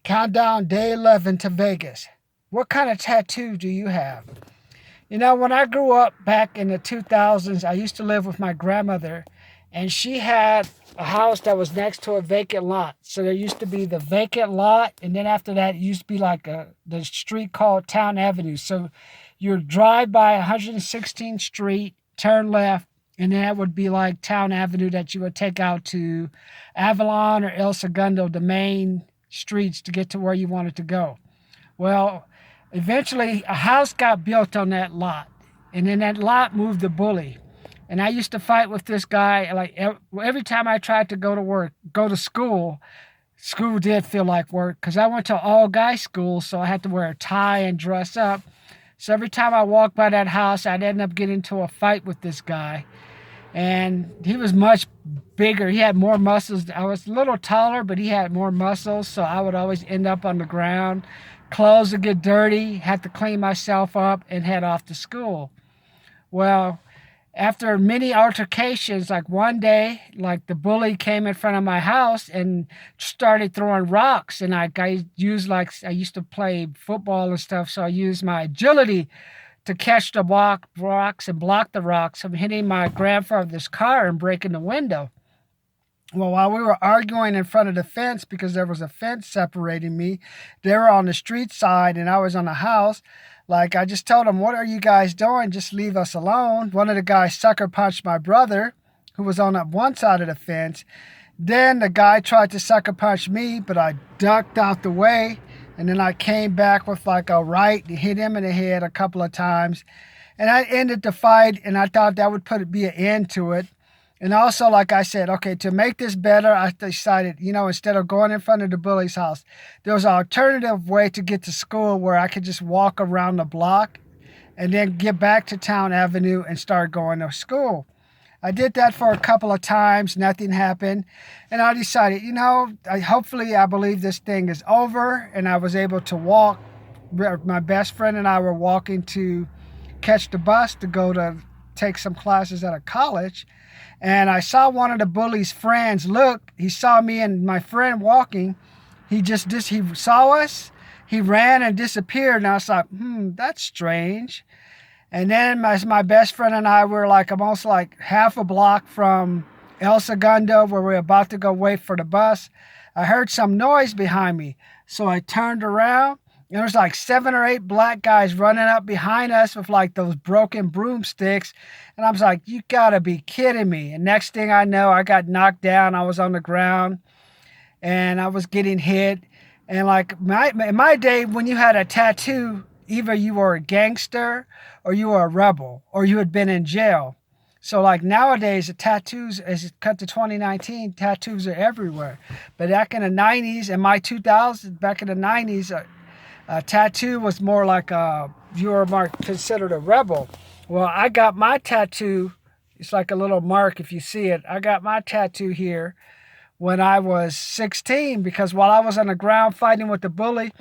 Countdown day 11 to Vegas. What kind of tattoo do you have? You know, when I grew up back in the 2000s, I used to live with my grandmother, and she had a house that was next to a vacant lot. So there used to be the vacant lot, and then after that, it used to be like the street called Town Avenue. So you'd drive by 116th Street, turn left, and then that would be like Town Avenue that you would take out to Avalon or El Segundo, the main streets to get to where you wanted to go. Well, eventually a house got built on that lot, and then that lot moved the bully. And I used to fight with this guy. Like every time I tried to go to school, school did feel like work because I went to all guy school, so I had to wear a tie and dress up. So every time I walked by that house, I'd end up getting into a fight with this guy. And he was much bigger. He had more muscles. I was a little taller, but he had more muscles, so I would always end up on the ground. Clothes would get dirty, had to clean myself up, and head off to school. Well, after many altercations, like one day, like the bully came in front of my house and started throwing rocks. And I used to play football and stuff, so I used my agility to catch the rocks and block the rocks from hitting my grandfather's car and breaking the window. Well, while we were arguing in front of the fence, because there was a fence separating me, they were on the street side and I was on the house. Like, I just told them, "What are you guys doing? Just leave us alone." One of the guys sucker punched my brother, who was on that one side of the fence. Then the guy tried to sucker punch me, but I ducked out the way. And then I came back with like a right and hit him in the head a couple of times. And I ended the fight, and I thought that would be an end to it. And also, like I said, okay, to make this better, I decided, instead of going in front of the bully's house, there was an alternative way to get to school where I could just walk around the block and then get back to Town Avenue and start going to school. I did that for a couple of times. Nothing happened. And I decided, hopefully I believe this thing is over. And I was able to walk. My best friend and I were walking to catch the bus to go to take some classes at a college. And I saw one of the bully's friends. Look, he saw me and my friend walking. He saw us. He ran and disappeared. And I was like, that's strange. And then my best friend and I were like almost like half a block from El Segundo, where we were about to go wait for the bus. I heard some noise behind me. So I turned around, and there was like 7 or 8 black guys running up behind us with like those broken broomsticks. And I was like, you gotta be kidding me. And next thing I know, I got knocked down. I was on the ground and I was getting hit. And like in my day, when you had a tattoo, either you were a gangster or you were a rebel or you had been in jail. So like nowadays, the tattoos, as it cut to 2019, tattoos are everywhere. But back in the 90s and my 2000s, back in the 90s, a tattoo was more like you were considered a rebel. Well, I got my tattoo. It's like a little mark if you see it. I got my tattoo here when I was 16 because while I was on the ground fighting with the bully,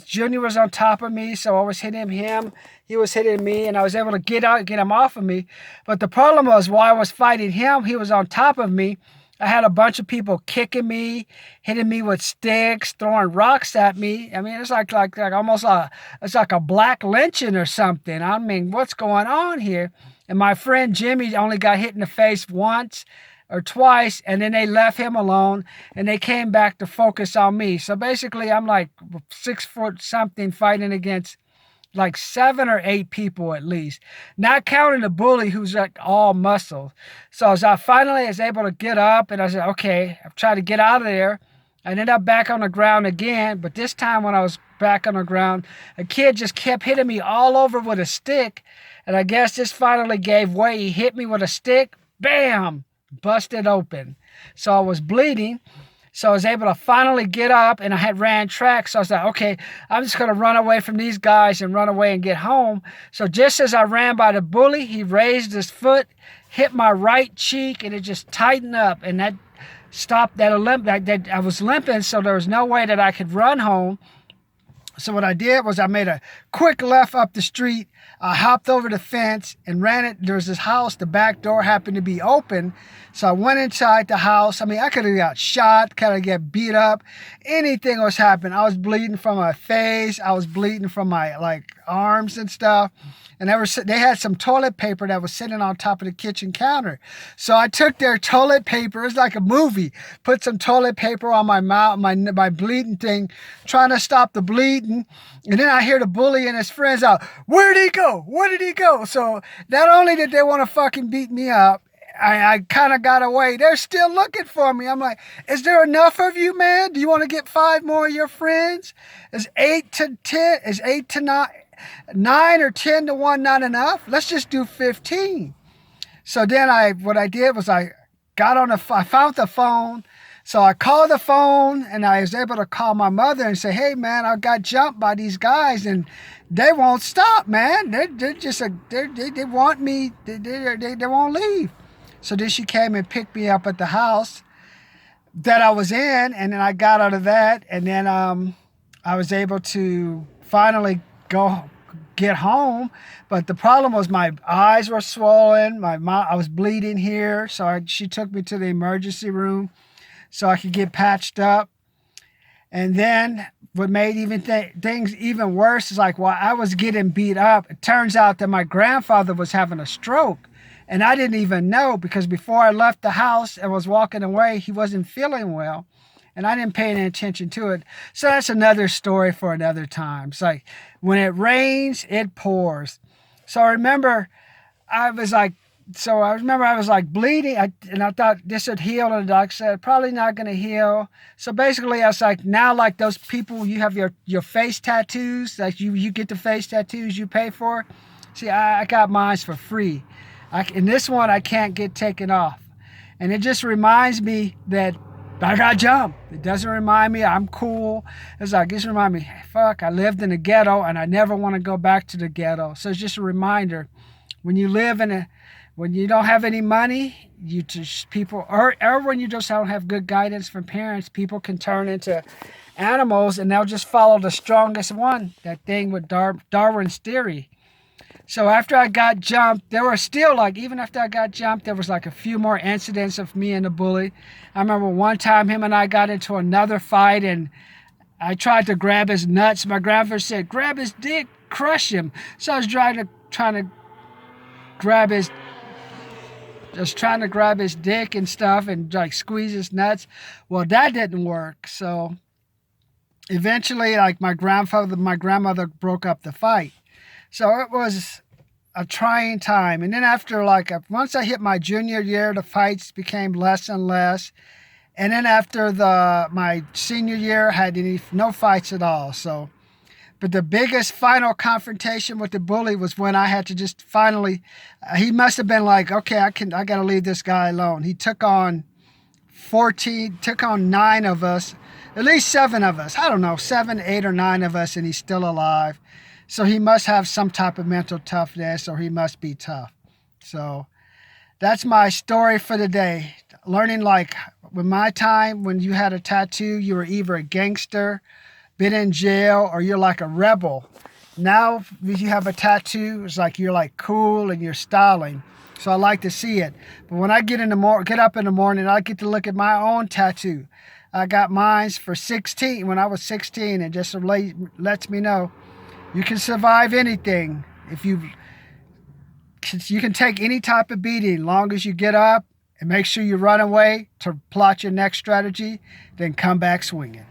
Junior was on top of me, so I was hitting him, he was hitting me, and I was able to get him off of me. But the problem was, while I was fighting him, he was on top of me. I had a bunch of people kicking me, hitting me with sticks, throwing rocks at me. I mean, it's like almost it's like a black lynching or something. I mean, what's going on here? And my friend Jimmy only got hit in the face once or twice, and then they left him alone, and they came back to focus on me. So basically, I'm like 6 foot something fighting against like 7 or 8 people at least, not counting the bully who's like all muscle. So as I finally was able to get up, and I said, okay, I've tried to get out of there. I ended up back on the ground again, but this time when I was back on the ground, a kid just kept hitting me all over with a stick, and I guess this finally gave way. He hit me with a stick, bam! Busted open. So I was bleeding. So I was able to finally get up, and I had ran track. So I was like, okay, I'm just going to run away from these guys and run away and get home. So just as I ran by the bully, he raised his foot, hit my right cheek, and it just tightened up. And that stopped that limp. I was limping, so there was no way that I could run home. So what I did was I made a quick left up the street. I hopped over the fence and ran it. There was this house. The back door happened to be open. So I went inside the house. I mean, I could have got shot, could have got beat up. Anything was happening. I was bleeding from my face. I was bleeding from my arms and stuff. And they had some toilet paper that was sitting on top of the kitchen counter. So I took their toilet paper. It's like a movie. Put some toilet paper on my mouth, my bleeding thing, trying to stop the bleeding. And then I hear the bully and his friends out, "Where did he go? Where did he go?" So not only did they want to fucking beat me up, I kind of got away. They're still looking for me. I'm like, is there enough of you, man? Do you want to get 5 more of your friends? Is 8 to 10? Is 8 to 9 or 10 to 1 not enough? Let's just do 15. So then what I did was I found the phone. So I called the phone and I was able to call my mother and say, "Hey man, I got jumped by these guys and they won't stop, man. They want me. They won't leave." So then she came and picked me up at the house that I was in, and then I got out of that, and then I was able to finally get home. But the problem was my eyes were swollen. I was bleeding here, so she took me to the emergency room so I could get patched up. And then what made things even worse is while I was getting beat up, it turns out that my grandfather was having a stroke. And I didn't even know, because before I left the house and was walking away, he wasn't feeling well. And I didn't pay any attention to it. So that's another story for another time. It's like when it rains, it pours. So I remember I was bleeding, and I thought this would heal. And the doc said, probably not going to heal. So basically, I was like, now like those people, you have your face tattoos, like you get the face tattoos you pay for. See, I got mine for free. In this one, I can't get taken off. And it just reminds me that I got jumped. It doesn't remind me I'm cool. It just reminds me, fuck, I lived in the ghetto and I never want to go back to the ghetto. So it's just a reminder, when you live when you don't have any money, or when you just don't have good guidance from parents, people can turn into animals and they'll just follow the strongest one. That thing with Darwin's theory. So after I got jumped, there were still even after I got jumped, there was a few more incidents of me and the bully. I remember one time him and I got into another fight and I tried to grab his nuts. My grandfather said, "Grab his dick, crush him." So I was trying to grab his dick and stuff and squeeze his nuts. Well, that didn't work. So eventually my grandmother broke up the fight. So it was a trying time. And then after once I hit my junior year, the fights became less and less. And then after my senior year, I had no fights at all. So, but the biggest final confrontation with the bully was when I had to just finally, he must have been okay, I got to leave this guy alone. He took on 9 of us, at least 7 of us. I don't know, 7, 8, or 9 of us, and he's still alive. So he must have some type of mental toughness, or he must be tough. So that's my story for the day. Learning with my time, when you had a tattoo, you were either a gangster, been in jail, or you're a rebel. Now, if you have a tattoo, it's you're cool and you're styling. So I like to see it. But when I get up in the morning, I get to look at my own tattoo. I got mine for 16 when I was 16, and just lets me know you can survive anything. You can take any type of beating, long as you get up and make sure you run away to plot your next strategy, then come back swinging.